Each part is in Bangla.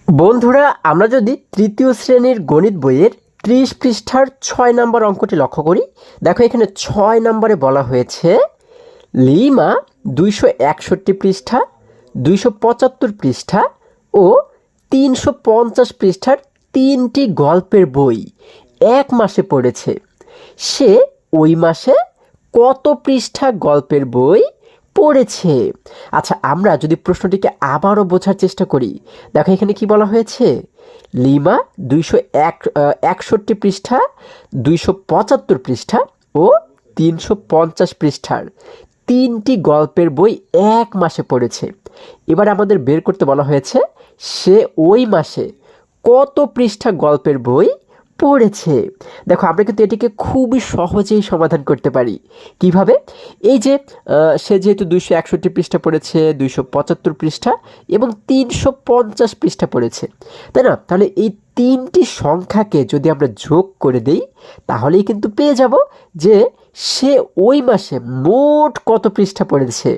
বন্ধুরা, আমরা যদি তৃতীয় শ্রেণীর গণিত বইয়ের 30 পৃষ্ঠার 6 নম্বর অঙ্কটি লক্ষ্য করি, দেখো এখানে 6 নম্বরে বলা হয়েছে লিমা 261 পৃষ্ঠা, 275 পৃষ্ঠা ও 350 পৃষ্ঠার 3টি গল্পের বই এক মাসে পড়েছে। সে ওই মাসে কত পৃষ্ঠা গল্পের বই পড়েছে? আচ্ছা, আমরা যদি প্রশ্নটিকে আবারও বোঝার চেষ্টা করি, দেখো এখানে কি বলা হয়েছে, লিমা 261 পৃষ্ঠা, 275 পৃষ্ঠা ও 350 পৃষ্ঠার 3টি গল্পের বই এক মাসে পড়েছে। এবার আমাদের বের করতে বলা হয়েছে সে ওই মাসে কত পৃষ্ঠা গল্পের বই পড়েছে। দেখো আমরা কিন্তু এটিকে খুবই সহজেই সমাধান করতে পারি। কিভাবে? এই যে সে যেহেতু 261 পৃষ্ঠা পড়েছে, 275 পৃষ্ঠা এবং 350 পৃষ্ঠা পড়েছে, তাই না? তাহলে এই 3টি সংখ্যাকে যদি আমরা যোগ করে দেই, তাহলেই কিন্তু পেয়ে যাব যে সে ওই মাসে মোট কত পৃষ্ঠা পড়েছে,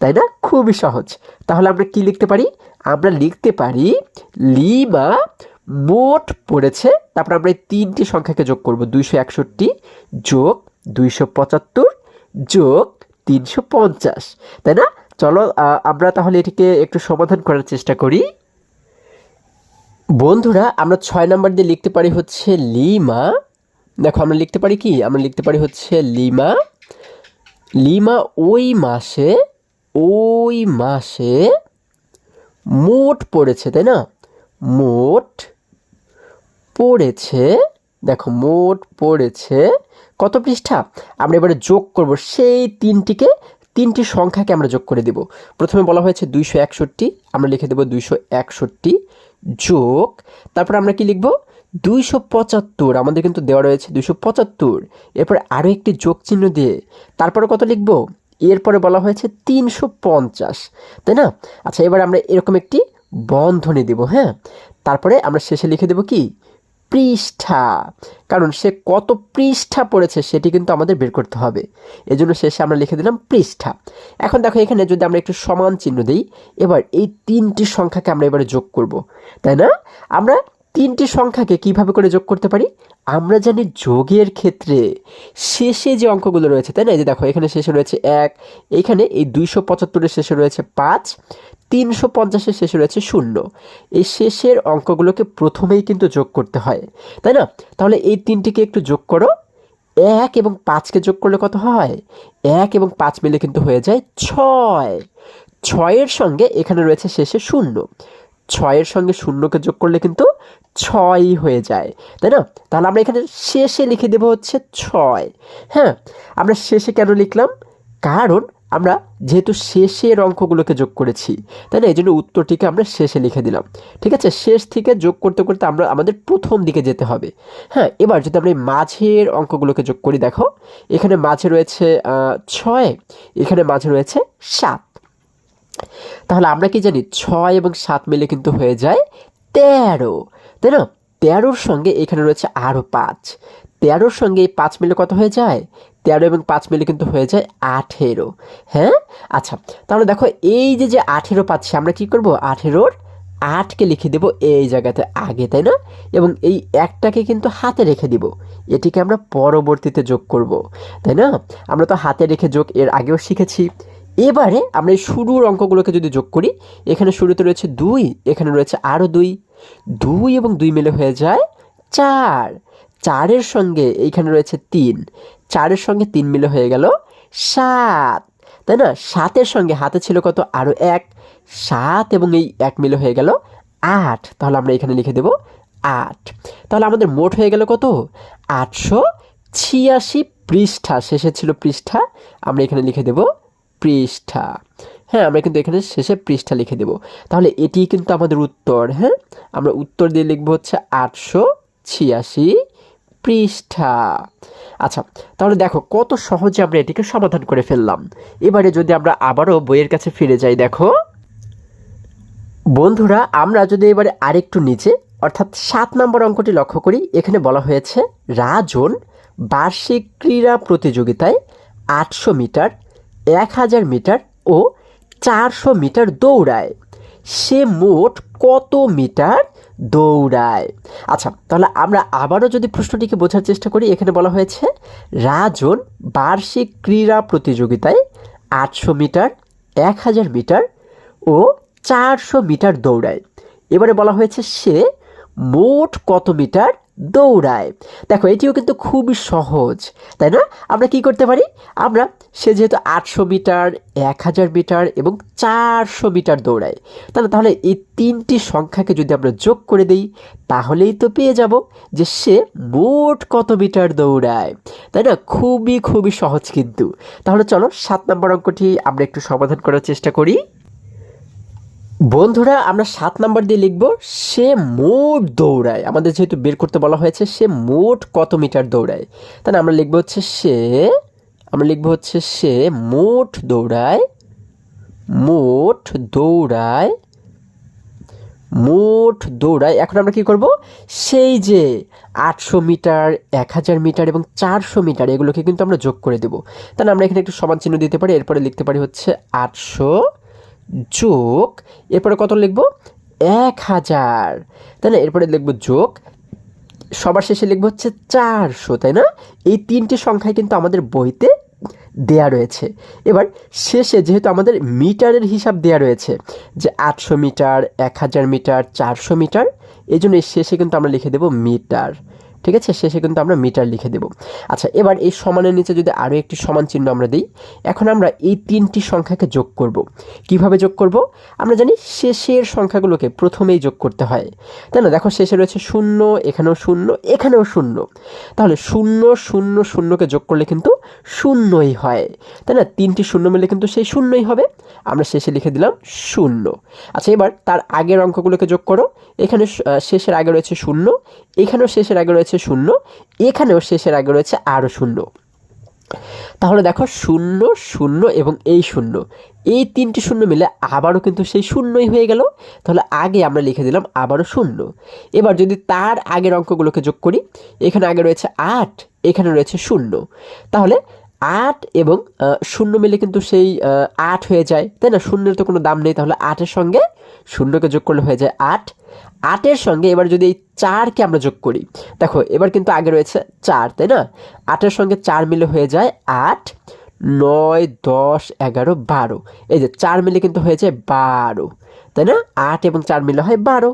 তাই না? খুবই সহজ। তাহলে আমরা কি লিখতে পারি? আমরা লিখতে পারি লিমা মোট পড়েছে, তারপর আমরা এই 3টি সংখ্যাকে যোগ করব, 261 যোগ 275 যোগ 350, তাই না? চলো আমরা তাহলে এটিকে একটু সমাধান করার চেষ্টা করি। বন্ধুরা, আমরা 6 নাম্বার দিয়ে লিখতে পারি হচ্ছে লিমা, দেখো আমরা লিখতে পারি কি, আমরা লিখতে পারি হচ্ছে লিমা ওই মাসে মোট পড়েছে, তাই না? মোট পড়েছে, দেখো মোট পড়েছে কত পৃষ্ঠা? আমরা এবারে যোগ করব সেই 3টি সংখ্যাকে আমরা যোগ করে দেব। প্রথমে বলা হয়েছে 261, আমরা লিখে দেব 261 যোগ, তারপর আমরা কি লিখব? 275, আমাদের কিন্তু দেওয়া রয়েছে 275, এরপর আরও একটি যোগ চিহ্ন দিয়ে তারপরে কত লিখব? এরপরে বলা হয়েছে 350, তাই না? আচ্ছা, এবার আমরা এরকম একটি বন্ধনী দেব, হ্যাঁ? তারপরে আমরা শেষে লিখে দেব কি? পৃষ্ঠা, কারণ সে কত পৃষ্ঠা পড়েছে সেটি কিন্তু আমাদের বের করতে হবে। এজন্য শেষে আমরা লিখে দিলাম পৃষ্ঠা। এখন দেখো এখানে যদি আমরা একটু সমান চিহ্ন দিই, এবার এই 3টি সংখ্যাকে আমরা এবারে যোগ করব, তাই না? আমরা 3টি সংখ্যাকে কিভাবে করে যোগ করতে পারি? আমরা জানি যোগের ক্ষেত্রে শেষে যে অঙ্কগুলো রয়েছে, তাই না? এই যে দেখো এখানে শেষে রয়েছে 1, এইখানে এই 275-এর শেষে রয়েছে 5, 350-এর শেষে রয়েছে 0। এই শেষের অঙ্কগুলোকে প্রথমেই কিন্তু যোগ করতে হয়, তাই না? তাহলে এই 3টিকে একটু যোগ করো। 1 এবং 5কে যোগ করলে কত হয়? 1 এবং 5 মিলে কিন্তু হয়ে যায় 6। 6-এর সঙ্গে এখানে রয়েছে শেষে 0, 6-এর সঙ্গে 0কে যোগ করলে কিন্তু 6 হয়ে যায়, তাই না? তাহলে আমরা এখানে শেষে লিখে দেব হচ্ছে 6। হ্যাঁ, আমরা শেষে কেন লিখলাম? কারণ আমরা যেহেতু শেষের অঙ্কগুলোকে যোগ করেছি, তাই না? এই জন্য উত্তরটিকে আমরা শেষে লিখে দিলাম। ঠিক আছে, শেষ থেকে যোগ করতে করতে আমরা আমাদের প্রথম দিকে যেতে হবে। হ্যাঁ, এবার যদি আমরা এই মাঝের অঙ্কগুলোকে যোগ করি, দেখো এখানে মাঝে রয়েছে 6, এখানে মাঝে রয়েছে 7। তাহলে আমরা কি জানি 6 এবং 7 মিলে কিন্তু হয়ে যায় 13, তাই না? 13-র সঙ্গে এখানে রয়েছে আরও 5, 13-র সঙ্গে এই 5 মিলে কত হয়ে যায়? 13 এবং 5 মিলে কিন্তু হয়ে যায় 18। হ্যাঁ, আচ্ছা, তাহলে দেখো এই যে 18 পাচ্ছি, আমরা কি করব? 18-র 8কে লিখে দেব এই জায়গাতে আগে, তাই না? এবং এই একটাকে কিন্তু হাতে রেখে দিব, এটিকে আমরা পরবর্তীতে যোগ করব, তাই না? আমরা তো হাতে রেখে যোগ এর আগেও শিখেছি। এবারে আমরা এই শুরুর অঙ্কগুলোকে যদি যোগ করি, এখানে শুরুতে রয়েছে 2, এখানে রয়েছে আরও 2, 2 এবং 2 মিলে হয়ে যায় 4, 4-এর সঙ্গে এইখানে রয়েছে 3, 4-এর সঙ্গে 3 মিলে হয়ে গেল 7, তাই না? 7-এর সঙ্গে হাতে ছিল কত? আরও 1, 7 এবং এই 1 মিলে হয়ে গেল 8, তাহলে আমরা এখানে লিখে দেব 8। তাহলে আমাদের মোট হয়ে গেল কত? 886 পৃষ্ঠা, শেষে ছিল পৃষ্ঠা, আমরা এখানে লিখে দেব পৃষ্ঠা। হ্যাঁ, আমরা কিন্তু এখানে শেষে পৃষ্ঠা লিখে দেব। তাহলে এটি কিন্তু আমাদের উত্তর। হ্যাঁ, আমরা উত্তর দিয়ে লিখব হচ্ছে 886 পৃষ্ঠা। আচ্ছা, তাহলে দেখো কত সহজে আমরা এটিকে সমাধান করে ফেললাম। এবারে যদি আমরা আবারও বইয়ের কাছে ফিরে যাই, দেখো বন্ধুরা, আমরা যদি এবারে আরেকটু নিচে অর্থাৎ 7 নম্বর অঙ্কটি লক্ষ্য করি, এখানে বলা হয়েছে রাজন বার্ষিক ক্রীড়া প্রতিযোগিতায় 800 মিটার, 1000 মিটার ও 400 মিটার দৌড়ায়। সে মোট কত মিটার দৌড়ায়। আচ্ছা, তাহলে আমরা আবারও যদি প্রশ্নটিকে বোঝার চেষ্টা করি, এখানে বলা হয়েছে রাজন বার্ষিক ক্রীড়া প্রতিযোগিতায় 800 মিটার, 1000 মিটার ও 400 মিটার দৌড়ায়। এবারে বলা হয়েছে সে মোট কত মিটার দৌড়ায়। দেখো, এটিও কিন্তু খুবই সহজ, তাই না? আমরা কি করতে পারি, আমরা সে যেহেতু 800 মিটার, 1000 মিটার এবং 400 মিটার দৌড়ায়, তাহলে এই তিনটি সংখ্যাকে যদি আমরা যোগ করে দিই, তাহলেই তো পেয়ে যাব যে সে মোট কত মিটার দৌড়ায়, তাই না? খুবই খুবই সহজ কিন্তু। তাহলে চলো 7 নম্বর অঙ্কটি আমরা একটু সমাধান করার চেষ্টা করি। বন্ধুরা, আমরা 7 নাম্বার দিয়ে লিখব সে মোট দৌড়ায়। আমাদের যেহেতু বের করতে বলা হয়েছে সে মোট কত মিটার দৌড়ায়, তাহলে আমরা লিখব হচ্ছে সে মোট দৌড়ায়, এখন আমরা কি করব, সেই যে 800 মিটার, 1000 মিটার এবং 400 মিটার এগুলোকে কিন্তু আমরা যোগ করে দেব। তাহলে আমরা এখানে একটু সমান চিহ্ন দিতে পারি, এরপরে লিখতে পারি হচ্ছে 800 যোগ, এরপরে কত লিখব, 1000, তাই না? এরপরে লিখব যোগ, সবার শেষে লিখব হচ্ছে 400, তাই না? এই তিনটি সংখ্যায় কিন্তু আমাদের বইতে দেয়া রয়েছে। এবার শেষে যেহেতু আমাদের মিটারের হিসাব দেয়া রয়েছে যে 800 মিটার, 1000 মিটার, 400 মিটার, এই জন্য শেষে কিন্তু আমরা লিখে দেব মিটার। ঠিক আছে, শেষে কিন্তু আমরা মিটার লিখে দেব। আচ্ছা, এবার এই সমানের নিচে যদি আরও একটি সমান চিহ্ন আমরা দিই, এখন আমরা এই তিনটি সংখ্যাকে যোগ করব। কিভাবে যোগ করব? আমরা জানি শেষের সংখ্যাগুলোকে প্রথমেই যোগ করতে হয়, তাই না? দেখো, শেষে রয়েছে 0, এখানেও 0, এখানেও 0, তাহলে 0 0 0কে যোগ করলে কিন্তু 0ই হয়, তাই না? তিনটি 0 মিলে কিন্তু সেই 0ই হবে। আমরা শেষে লিখে দিলাম 0। আচ্ছা, এবার তার আগের অঙ্কগুলোকে যোগ করো। এখানে শেষের আগে রয়েছে 0, এখানেও শেষের আগে রয়েছে 0, এখানেও শেষের আগে রয়েছে আরও 0। তাহলে দেখো 0 0 এবং এই 0, এই তিনটি 0 মিলে আবারও কিন্তু সেই 0ই হয়ে গেল। তাহলে আগে আমরা লিখে দিলাম আবারও 0। এবার যদি তার আগের অঙ্কগুলোকে যোগ করি, এখানে আগে রয়েছে 8, এখানে রয়েছে 0, তাহলে 8 এবং 0 মিলে কিন্তু সেই 8 হয়ে যায়, তাই না? 0-এর তো কোনো দাম নেই, তাহলে 8-এর সঙ্গে 0কে যোগ করলে হয়ে যায় 8। 8-এর সঙ্গে এবার যদি এই 4কে আমরা যোগ করি, দেখো এবার কিন্তু আগে রয়েছে 4, তাই না? 8-এর সঙ্গে 4 মিলে হয়ে যায় 8, 9, 10, 11, 12, এই যে 4 মিলে কিন্তু হয়ে যায় 12, তাই না? 8 এবং 4 মিলে হয় 12।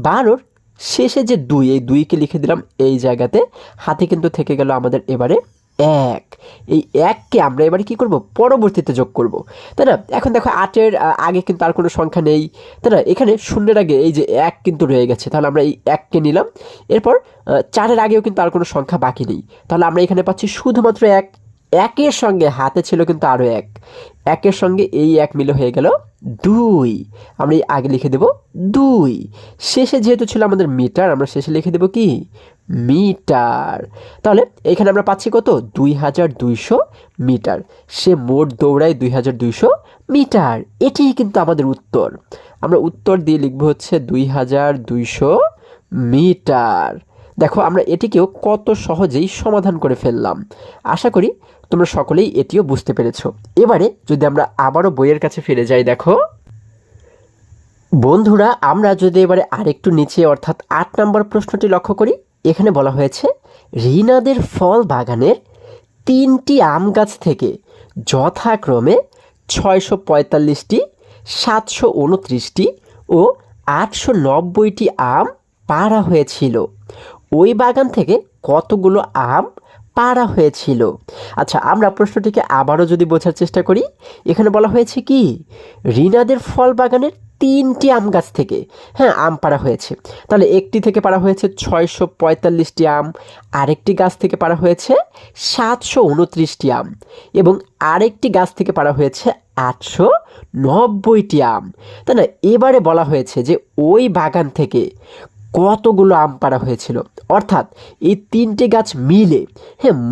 12-র শেষে যে 2, এই 2কে লিখে দিলাম এই জায়গাতে, হাতে কিন্তু থেকে গেল আমাদের এবারে 1। এই 1কে আমরা এবারে কি করব, পরবর্তীতে যোগ করব, তাই না? এখন দেখো 8-এর আগে কিন্তু আর কোনো সংখ্যা নেই, তাই না? এখানে 0-এর আগে এই যে 1 কিন্তু রয়ে গেছে, তাহলে আমরা এই 1কে নিলাম। এরপর 4-এর আগেও কিন্তু আর কোনো সংখ্যা বাকি নেই, তাহলে আমরা এখানে পাচ্ছি শুধুমাত্র 1। 1-এর সঙ্গে হাতে ছিল কিন্তু আরও 1, 1-এর সঙ্গে এই 1 মিলে হয়ে গেল 2। আমরা এই আগে লিখে দেব 2। শেষে যেহেতু ছিল আমাদের মিটার, আমরা শেষে লিখে দেব কি, মিটার। তাহলে এখানে আমরা পাচ্ছি কত, 2200 মিটার। সে মোট দৌড়ায় 2200 মিটার। এটিই কিন্তু আমাদের উত্তর। আমরা উত্তর দিয়ে লিখব হচ্ছে 2200 মিটার। দেখো, আমরা এটিকেও কত সহজেই সমাধান করে ফেললাম। আশা করি তোমরা সকলেই এটিও বুঝতে পেরেছো। এবারে যদি আমরা আবারও বইয়ের কাছে ফিরে যাই, দেখো বন্ধুরা, আমরা যদি এবারে আরেকটু নিচে অর্থাৎ 8 নম্বর প্রশ্নটি লক্ষ্য করি, এখানে বলা হয়েছে রিনাদের ফল বাগানের 3টি আম গাছ থেকে যথাক্রমে 645টি, 729টি ও 890টি আম পাড়া হয়েছিল। ওই বাগান থেকে কতগুলো আম পাড়া হয়েছিল? আচ্ছা, আমরা প্রশ্নটিকে আবারও যদি বোঝার চেষ্টা করি, এখানে বলা হয়েছে কি, রিনাদের ফল বাগানের 3টি আম গাছ থেকে আম পাড়া হয়েছে। তাহলে একটি থেকে পাড়া হয়েছে 645টি আম, আরেকটি গাছ থেকে পাড়া হয়েছে 729টি আম এবং আরেকটি গাছ থেকে পাড়া হয়েছে 890টি আম, তাই না? এবারে বলা হয়েছে যে ওই বাগান থেকে কতগুলো আম পাড়া হয়েছিল, অর্থাৎ এই 3টে গাছ মিলে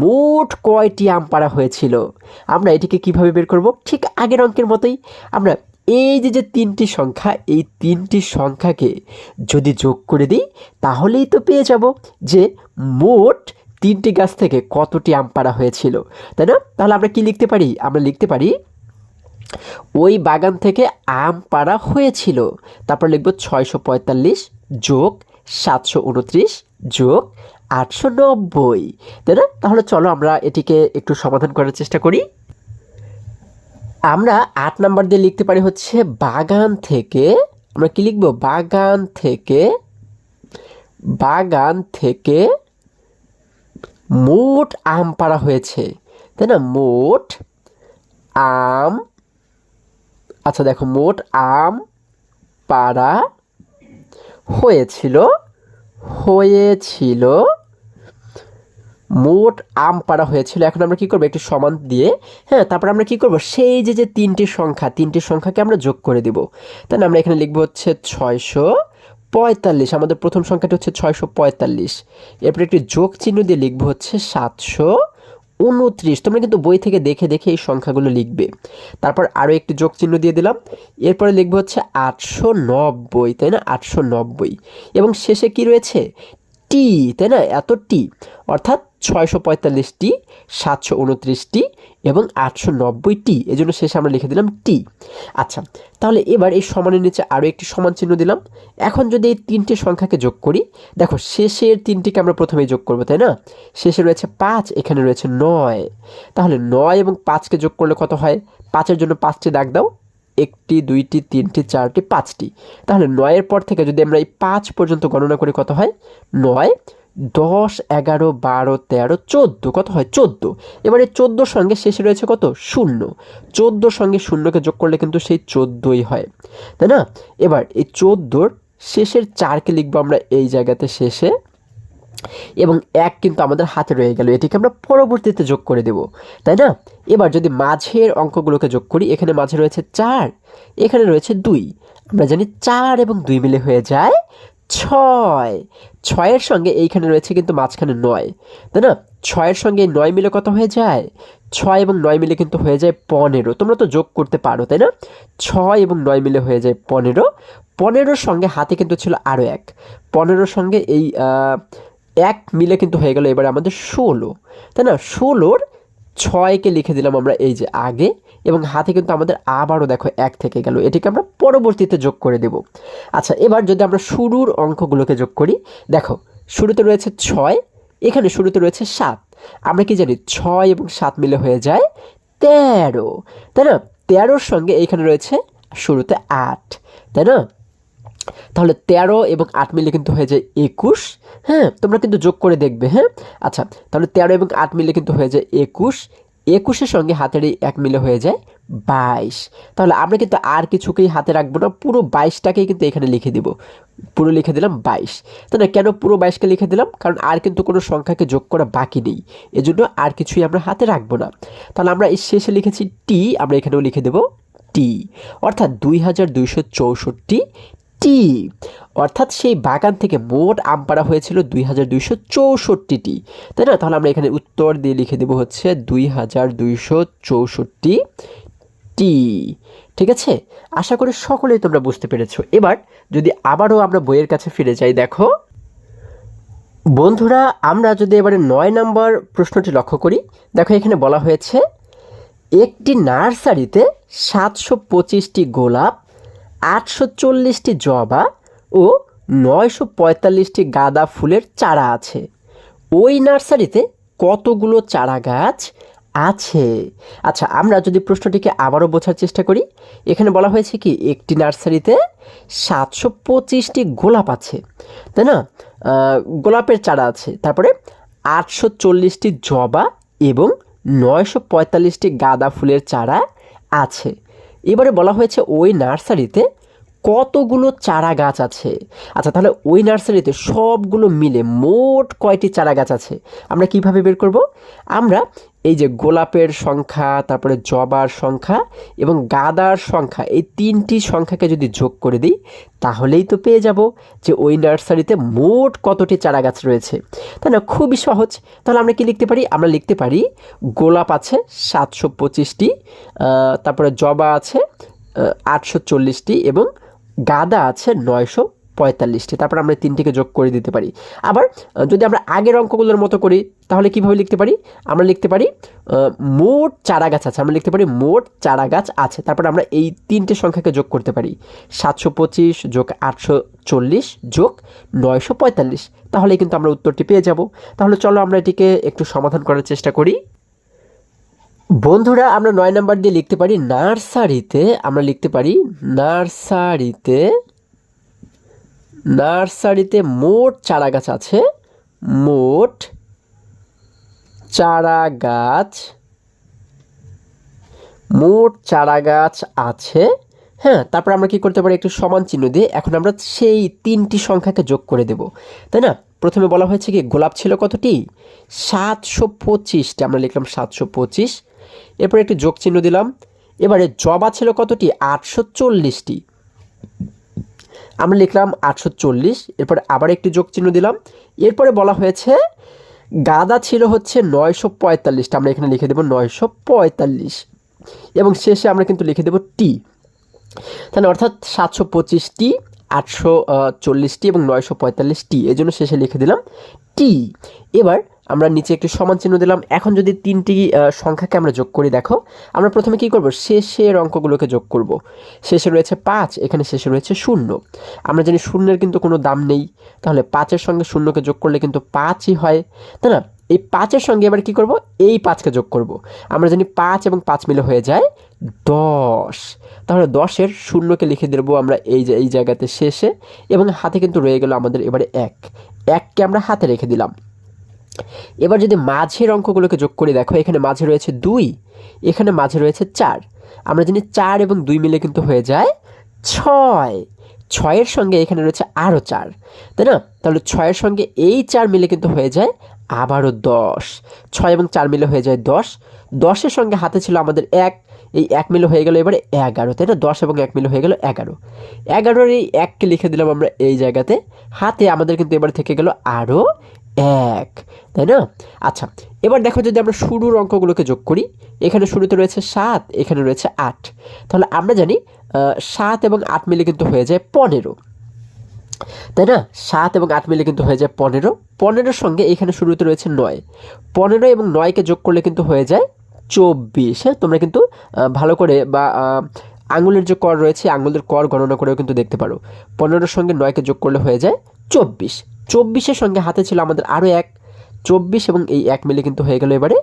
মোট কয়টি আম পাড়া হয়েছিল। আমরা এটিকে কিভাবে বের করব? ঠিক আগের অঙ্কের মতোই। আমরা এই যে 3টি সংখ্যা, এই 3টি সংখ্যাকে যদি যোগ করে দিই, তাহলেই তো পেয়ে যাব যে মোট 3টি গাছ থেকে কতটি আম পাড়া হয়েছিল, তাই না? তাহলে আমরা কি লিখতে পারি? আমরা লিখতে পারি ওই বাগান থেকে আম পাড়া হয়েছিল। তারপর লিখব 645 যোগ 729 যোগ 890, তাই না? তাহলে চলো আমরা এটিকে একটু সমাধান করার চেষ্টা করি। আমরা 8 নাম্বার দিয়ে লিখতে পারি হচ্ছে বাগান থেকে, আমরা কি লিখব? বাগান থেকে মোট আম পাড়া হয়েছে, তাই না? মোট আম, আচ্ছা দেখো, মোট আম পাড়া হয়েছিল, মোট আম পাড়া হয়েছিল। এখন আমরা কি করবো? একটু সমান দিয়ে, হ্যাঁ, তারপর আমরা কি করব? সেই যে তিনটি সংখ্যাকে আমরা যোগ করে দিব। তাই না? আমরা এখানে লিখবো হচ্ছে 645, আমাদের প্রথম সংখ্যাটি হচ্ছে 645, এরপর একটি যোগ চিহ্ন দিয়ে লিখবো হচ্ছে 729। তোমরা কিন্তু বই থেকে দেখে দেখে এই সংখ্যাগুলো লিখবে। তারপর আরও একটি যোগ চিহ্ন দিয়ে দিলাম, এরপরে লিখবো হচ্ছে 890, তাই না? 890, এবং শেষে কি রয়েছে? টি, তাই না? এত টি, অর্থাৎ 645টি, 729টি এবং 890টি, এজন্য শেষে আমরা লিখে দিলাম টি। আচ্ছা, তাহলে এবার এই সমানের নিচে আরও একটি সমান চিহ্ন দিলাম। এখন যদি এই তিনটে সংখ্যাকে যোগ করি, দেখো শেষের তিনটিকে আমরা প্রথমেই যোগ করবো, তাই না? শেষে রয়েছে 5, এখানে রয়েছে 9, তাহলে 9 এবং 5কে যোগ করলে কত হয়? 5-এর জন্য 5টি দাগ দাও, 1টি 2টি 3টি 4টি 5টি। তাহলে 9-এর পর থেকে যদি আমরা এই 5 পর্যন্ত গণনা করি, কত হয়? 9, 10, 11, 12, 13, 14, কত হয়? 14। এবারে 14 সঙ্গে শেষে রয়েছে কত? 0। 14 সঙ্গে 0কে যোগ করলে কিন্তু সেই 14ই হয়, তাই না? এবার এই 14-র শেষের 4কে লিখবো আমরা এই জায়গাতে শেষে, এবং 1 কিন্তু আমাদের হাতে রয়ে গেল, এটিকে আমরা পরবর্তীতে যোগ করে দেব, তাই না? এবার যদি মাঝের অঙ্কগুলোকে যোগ করি, এখানে মাঝে রয়েছে 4, এখানে রয়েছে 2, আমরা জানি 4 এবং 2 মিলে হয়ে যায় 6। 6-এর সঙ্গে এইখানে রয়েছে কিন্তু মাঝখানে 9, তাই না? 6-এর সঙ্গে 9 মিলে কত হয়ে যায়? 6 এবং 9 মিলে কিন্তু হয়ে যায় 15। তোমরা তো যোগ করতে পারো, তাই না? 6 এবং 9 মিলে হয়ে যায় 15। 15-র সঙ্গে হাতে কিন্তু ছিল আরও 1, 15-র সঙ্গে এই 1 মিলে কিন্তু হয়ে গেল এবার আমাদের 16, তাই না? 16-র 6কে লিখে দিলাম আমরা এই যে আগে, এবং হাতে কিন্তু আমাদের আবারও দেখো 1 থেকে গেল, এটিকে আমরা পরবর্তীতে যোগ করে দেব। আচ্ছা, এবার যদি আমরা শুরুর অঙ্কগুলোকে যোগ করি, দেখো শুরুতে রয়েছে 6, এখানে শুরুতে রয়েছে 7, আমরা কি জানি? 6 এবং 7 মিলে হয়ে যায় 13, তাই না? 13-র সঙ্গে এইখানে রয়েছে শুরুতে 8, তাই না? তাহলে 13 এবং 8 মিলে কিন্তু হয়ে যায় 21, হ্যাঁ, তোমরা কিন্তু যোগ করে দেখবে, হ্যাঁ। আচ্ছা, তাহলে 13 এবং 8 মিলে কিন্তু হয়ে যায় 21, 21-এর সঙ্গে হাতের এই 1 মিলে হয়ে যায় 22। তাহলে আমরা কিন্তু আর কিছুকেই হাতে রাখবো না, পুরো 22টাকেই কিন্তু এখানে লিখে দিব, পুরো লিখে দিলাম 22, তাই না? কেন পুরো 22কে লিখে দিলাম? কারণ আর কিন্তু কোনো সংখ্যাকে যোগ করা বাকি নেই, এজন্য আর কিছুই আমরা হাতে রাখবো না। তাহলে আমরা এই শেষে লিখেছি টি, আমরা এখানেও লিখে দেব টি, অর্থাৎ 2264 টি, অর্থাৎ সেই বাগান থেকে মোট আম পাড়া হয়েছিল 2264টি, তাই না? তাহলে আমরা এখানে উত্তর দিয়ে লিখে দেব হচ্ছে 2264টি। ঠিক আছে, আশা করি সকলেই তোমরা বুঝতে পেরেছো। এবার যদি আবারও আমরা বইয়ের কাছে ফিরে যাই, দেখো বন্ধুরা, আমরা যদি এবারে 9 নম্বর প্রশ্নটি লক্ষ্য করি, দেখো এখানে বলা হয়েছে একটি নার্সারিতে 725টি গোলাপ, 840টি জবা ও 945টি গাঁদা ফুলের চারা আছে। ওই নার্সারিতে কতগুলো চারা গাছ আছে? আচ্ছা, আমরা যদি প্রশ্নটিকে আবারও বোঝার চেষ্টা করি, এখানে বলা হয়েছে কি একটি নার্সারিতে 725টি গোলাপ আছে, তাই না? গোলাপের চারা আছে, তারপরে 840টি জবা এবং 945টি গাঁদা ফুলের চারা আছে। এবারে বলা হয়েছে ওই নার্সারিতে কতগুলো চারা গাছ আছে। আচ্ছা, তাহলে ওই নার্সারিতে সবগুলো মিলে মোট কয়টি চারা গাছ আছে আমরা কিভাবে বের করব? আমরা এই যে গোলাপের সংখ্যা, তারপরে জবার সংখ্যা এবং গাঁদার সংখ্যা, এই তিনটি সংখ্যাকে যদি যোগ করে দিই, তাহলেই তো পেয়ে যাব যে ওই নার্সারিতে মোট কতটি চারা গাছ রয়েছে, তাই না? খুবই সহজ। তাহলে আমরা কি লিখতে পারি? আমরা লিখতে পারি গোলাপ আছে 725টি, তারপরে জবা আছে 840টি এবং গাঁদা আছে 45টি। তারপর আমরা 3টিকে যোগ করে দিতে পারি। আবার যদি আমরা আগের অঙ্কগুলোর মতো করি তাহলে কিভাবে লিখতে পারি? আমরা লিখতে পারি মোট চারা গাছ আছে, আমরা লিখতে পারি মোট চারা গাছ আছে। তারপর আমরা এই 3টে সংখ্যাকে যোগ করতে পারি, 725 যোগ 840 যোগ 945। তাহলে কিন্তু আমরা উত্তরটি পেয়ে যাব। তাহলে চলো আমরা এটিকে একটু সমাধান করার চেষ্টা করি। বন্ধুরা, আমরা 9 নাম্বার দিয়ে লিখতে পারি নার্সারিতে, আমরা লিখতে পারি নার্সারিতে মোট চারা গাছ আছে, মোট চারা গাছ আছে। হ্যাঁ, তারপর আমরা কি করতে পারি? একটু সমান চিহ্ন দিয়ে এখন আমরা সেই 3টি সংখ্যাকে যোগ করে দেব, তাই না? প্রথমে বলা হয়েছে কি গোলাপ ছিল কতটি? 725টি, আমরা লিখলাম 725। এরপর একটি যোগ চিহ্ন দিলাম। এবারে জবা ছিল কতটি? 840টি, আমরা লিখলাম 840। এরপরে আবার একটি যোগ চিহ্ন দিলাম। এরপরে বলা হয়েছে গাঁদা ছিল হচ্ছে 945টা, আমরা এখানে লিখে দেব 945 এবং শেষে আমরা কিন্তু লিখে দেব টি। তাহলে অর্থাৎ 725টি, 840টি এবং 945টি, এই জন্য শেষে লিখে দিলাম টি। এবার আমরা নিচে একটি সমান চিহ্ন দিলাম। এখন যদি 3টি সংখ্যাকে আমরা যোগ করি, দেখো আমরা প্রথমে কি করব? শেষের অঙ্কগুলোকে যোগ করব। শেষে রয়েছে 5, এখানে শেষে রয়েছে 0। আমরা জানি শূন্যের কিন্তু কোনো দাম নেই, তাহলে 5-এর সঙ্গে 0কে যোগ করলে কিন্তু 5ই হয়, তাই না? এই 5-এর সঙ্গে এবার কি করব? এই 5কে যোগ করব। আমরা জানি 5 এবং 5 মিলে হয়ে যায় 10। তাহলে 10-এর 0কে লিখে দেবো আমরা এই জায়গাতে শেষে, এবং হাতে কিন্তু রয়ে গেল আমাদের এবারে 1কে আমরা হাতে রেখে দিলাম। এবার যদি মাঝের অঙ্কগুলোকে যোগ করি, দেখো এখানে মাঝে রয়েছে 2, এখানে মাঝে রয়েছে 4। আমরা জানি 4 এবং 2 মিলে কিন্তু হয়ে যায় 6। 6-এর সঙ্গে এখানে রয়েছে আরও 4, তাই না? তাহলে 6-এর সঙ্গে এই 4 মিলে কিন্তু হয়ে যায় আবারও 10। 6 এবং 4 মিলে হয়ে যায় 10। 10-এর সঙ্গে হাতে ছিল আমাদের 1, এই 1 মিলে হয়ে গেল এবারে 11, তাই না? 10 এবং 1 মিলে হয়ে গেল 11। 11-এর এই 1কে লিখে দিলাম আমরা এই জায়গাতে, হাতে আমাদের কিন্তু এবারে থেকে গেল আরও 1, তাই না? আচ্ছা, এবার দেখো যদি আমরা শুরুর অঙ্কগুলোকে যোগ করি, এখানে শুরুতে রয়েছে 7, এখানে রয়েছে 8। তাহলে আমরা জানি 7 এবং 8 মিলে কিন্তু হয়ে যায় 15, তাই না? 7 এবং 8 মিলে কিন্তু হয়ে যায় 15। 15-এর সঙ্গে এখানে শুরুতে রয়েছে 9, 15 এবং 9কে যোগ করলে কিন্তু হয়ে যায় 24। হ্যাঁ, তোমরা কিন্তু ভালো করে বা আঙুলের যে কর রয়েছে আঙুলের কর গণনা করেও কিন্তু দেখতে পারো। 15-এর সঙ্গে 9কে যোগ করলে হয়ে যায় 24। 24-এর সঙ্গে হাতে ছিল আমাদের আরও 1, 24 এবং এই 1 মিলে কিন্তু হয়ে গেল এবারে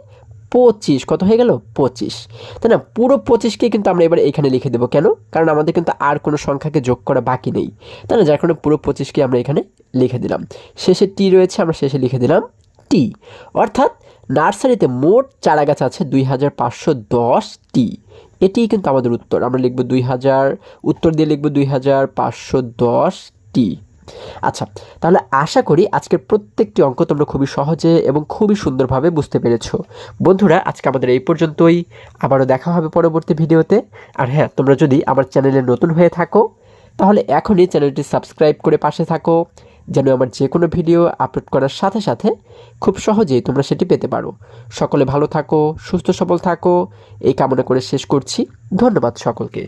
25। কত হয়ে গেল? 25, তাই না? পুরো 25কে কিন্তু আমরা এবারে এখানে লিখে দেবো। কেন? কারণ আমাদের কিন্তু আর কোনো সংখ্যাকে যোগ করা বাকি নেই, তাই না? যার কারণে পুরো 25কে আমরা এখানে লিখে দিলাম। শেষে টি রয়েছে, আমরা শেষে লিখে দিলাম টি। অর্থাৎ নার্সারিতে মোট চারা গাছ আছে 2510টি। এটিই কিন্তু আমাদের উত্তর। আমরা লিখব 2000, উত্তর দিয়ে লিখব 2510টি। আচ্ছা, তাহলে আশা করি আজকের প্রত্যেকটি অঙ্ক তোমরা খুবই সহজে এবং খুবই সুন্দরভাবে বুঝতে পেরেছো। বন্ধুরা, আজকে আমাদের এই পর্যন্তই। আবারও দেখা হবে পরবর্তী ভিডিওতে। আর হ্যাঁ, তোমরা যদি আমার চ্যানেলে নতুন হয়ে থাকো তাহলে এখনই চ্যানেলটি সাবস্ক্রাইব করে পাশে থাকো, যেন আমার যে কোনো ভিডিও আপলোড করার সাথে সাথে খুব সহজেই তোমরা সেটি পেতে পারো। সকলে ভালো থাকো, সুস্থ সবল থাকো, এই কামনা করে শেষ করছি। ধন্যবাদ সকলকে।